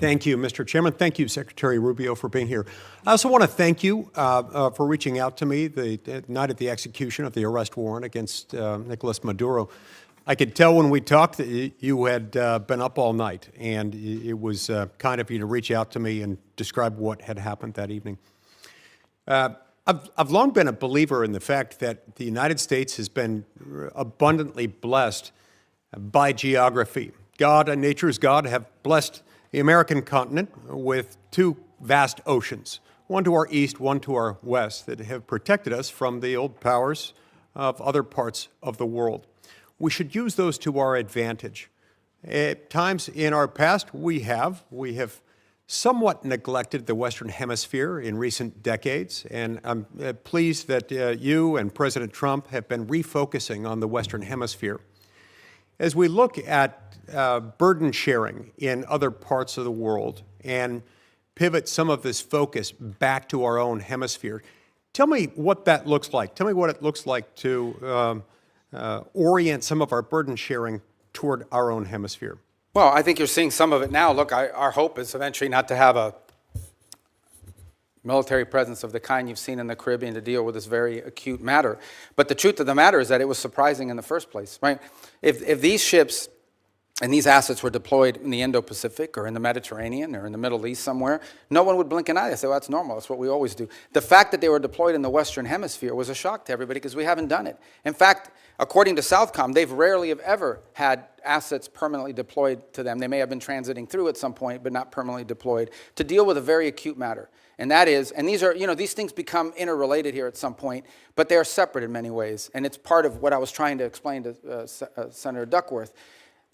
Thank you, Mr. Chairman. Thank you, Secretary Rubio, for being here. I also want to thank you for reaching out to me the night of the execution of the arrest warrant against Nicolas Maduro. I could tell when we talked that you had been up all night, and it was kind of you to reach out to me and describe what had happened that evening. I've long been a believer in the fact that the United States has been abundantly blessed by geography. God and nature's God have blessed the American continent with two vast oceans, one to our east, one to our west, that have protected us from the old powers of other parts of the world. We should use those to our advantage. At times in our past, we have somewhat neglected the Western Hemisphere in recent decades, and I'm pleased that you and President Trump have been refocusing on the Western Hemisphere. As we look at burden sharing in other parts of the world and pivot some of this focus back to our own hemisphere, tell me what that looks like. Tell me what it looks like to orient some of our burden sharing toward our own hemisphere. Well, I think you're seeing some of it now. Look, our hope is eventually not to have a military presence of the kind you've seen in the Caribbean to deal with this very acute matter. But the truth of the matter is that it was surprising in the first place, right? If these ships and these assets were deployed in the Indo-Pacific or in the Mediterranean or in the Middle East somewhere, no one would blink an eye. They say, well, that's normal. That's what we always do. The fact that they were deployed in the Western Hemisphere was a shock to everybody because we haven't done it. In fact, according to Southcom, they've rarely have ever had assets permanently deployed to them. They may have been transiting through at some point, but not permanently deployed, to deal with a very acute matter. And that is, and these are, these things become interrelated here at some point, but they are separate in many ways. And it's part of what I was trying to explain to Senator Duckworth.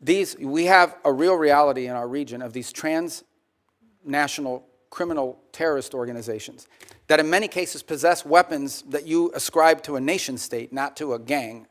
We have a real reality in our region of these transnational criminal terrorist organizations that in many cases possess weapons that you ascribe to a nation state, not to a gang,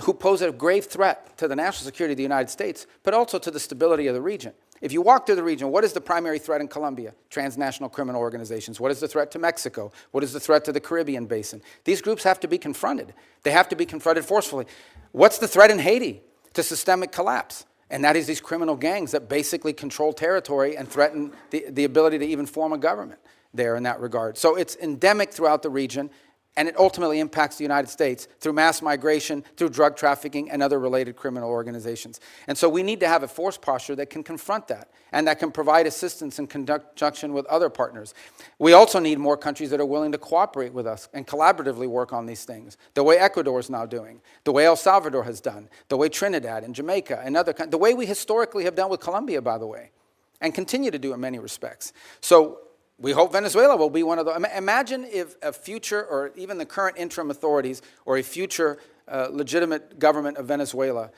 who pose a grave threat to the national security of the United States, but also to the stability of the region. If you walk through the region, what is the primary threat in Colombia? Transnational criminal organizations. What is the threat to Mexico? What is the threat to the Caribbean basin? These groups have to be confronted. They have to be confronted forcefully. What's the threat in Haiti? To systemic collapse. And that is these criminal gangs that basically control territory and threaten the ability to even form a government there in that regard. So it's endemic throughout the region, and it ultimately impacts the United States through mass migration, through drug trafficking, and other related criminal organizations. And so we need to have a force posture that can confront that and that can provide assistance in conjunction with other partners. We also need more countries that are willing to cooperate with us and collaboratively work on these things, the way Ecuador is now doing, the way El Salvador has done, the way Trinidad and Jamaica and other countries, the way we historically have done with Colombia, by the way, and continue to do in many respects. So we hope Venezuela will be one of those. Imagine if a future, or even the current interim authorities, or a future legitimate government of Venezuela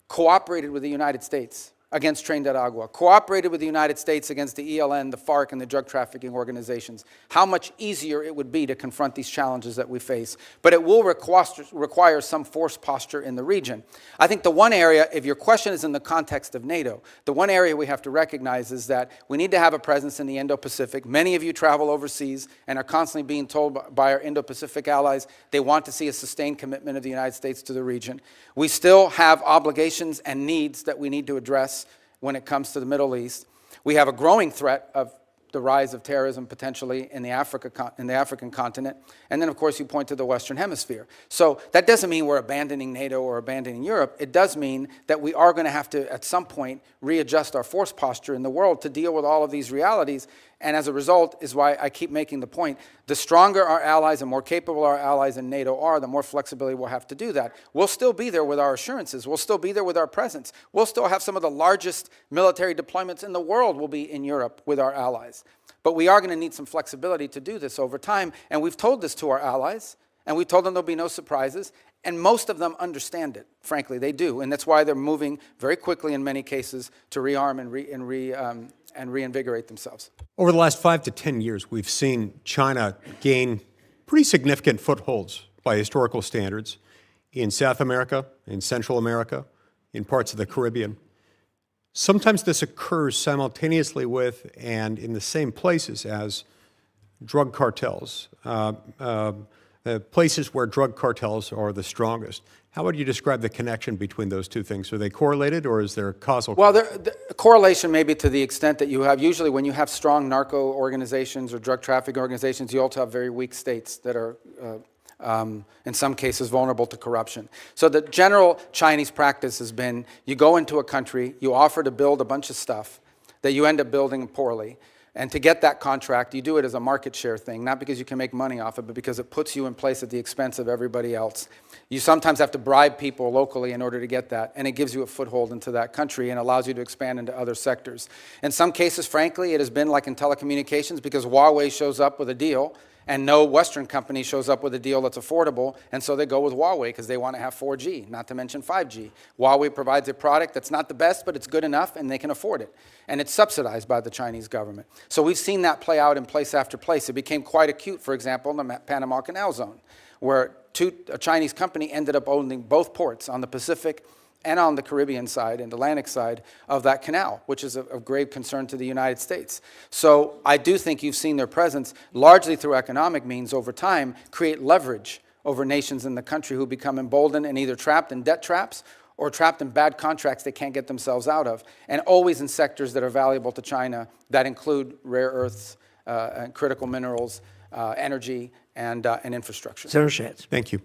cooperated with the United States against Tren de Aragua, cooperated with the United States against the ELN, the FARC, and the drug trafficking organizations. How much easier it would be to confront these challenges that we face. But it will require some force posture in the region. I think the one area, if your question is in the context of NATO, the one area we have to recognize is that we need to have a presence in the Indo-Pacific. Many of you travel overseas and are constantly being told by our Indo-Pacific allies they want to see a sustained commitment of the United States to the region. We still have obligations and needs that we need to address when it comes to the Middle East. We have a growing threat of the rise of terrorism potentially in the African continent. And then, of course, you point to the Western Hemisphere. So that doesn't mean we're abandoning NATO or abandoning Europe. It does mean that we are going to have to, at some point, readjust our force posture in the world to deal with all of these realities. And as a result is why I keep making the point, the stronger our allies and more capable our allies in NATO are, the more flexibility we'll have to do that. We'll still be there with our assurances. We'll still be there with our presence. We'll still have some of the largest military deployments in the world will be in Europe with our allies. But we are going to need some flexibility to do this over time. And we've told this to our allies, and we've told them there'll be no surprises. And most of them understand it. Frankly, they do. And that's why they're moving very quickly in many cases to rearm and reinvigorate themselves. Over the last 5 to 10 years, we've seen China gain pretty significant footholds by historical standards in South America, in Central America, in parts of the Caribbean. Sometimes this occurs simultaneously with and in the same places as drug cartels that places where drug cartels are the strongest. How would you describe the connection between those two things? Are they correlated, or is there causal? Well, the correlation may be to the extent that you have, usually when you have strong narco organizations or drug trafficking organizations, you also have very weak states that are, in some cases, vulnerable to corruption. So the general Chinese practice has been, you go into a country, you offer to build a bunch of stuff that you end up building poorly. And to get that contract, you do it as a market share thing, not because you can make money off it, but because it puts you in place at the expense of everybody else. You sometimes have to bribe people locally in order to get that, and it gives you a foothold into that country and allows you to expand into other sectors. In some cases, frankly, it has been like in telecommunications, because Huawei shows up with a deal, and no Western company shows up with a deal that's affordable, and so they go with Huawei because they want to have 4G, not to mention 5G. Huawei provides a product that's not the best, but it's good enough, and they can afford it. And it's subsidized by the Chinese government. So we've seen that play out in place after place. It became quite acute, for example, in the Panama Canal Zone, where a Chinese company ended up owning both ports on the Pacific and on the Caribbean side and Atlantic side of that canal, which is of grave concern to the United States. So I do think you've seen their presence, largely through economic means over time, create leverage over nations in the country who become emboldened and either trapped in debt traps or trapped in bad contracts they can't get themselves out of, and always in sectors that are valuable to China that include rare earths, and critical minerals, energy, and infrastructure. Senator Schatz. Thank you.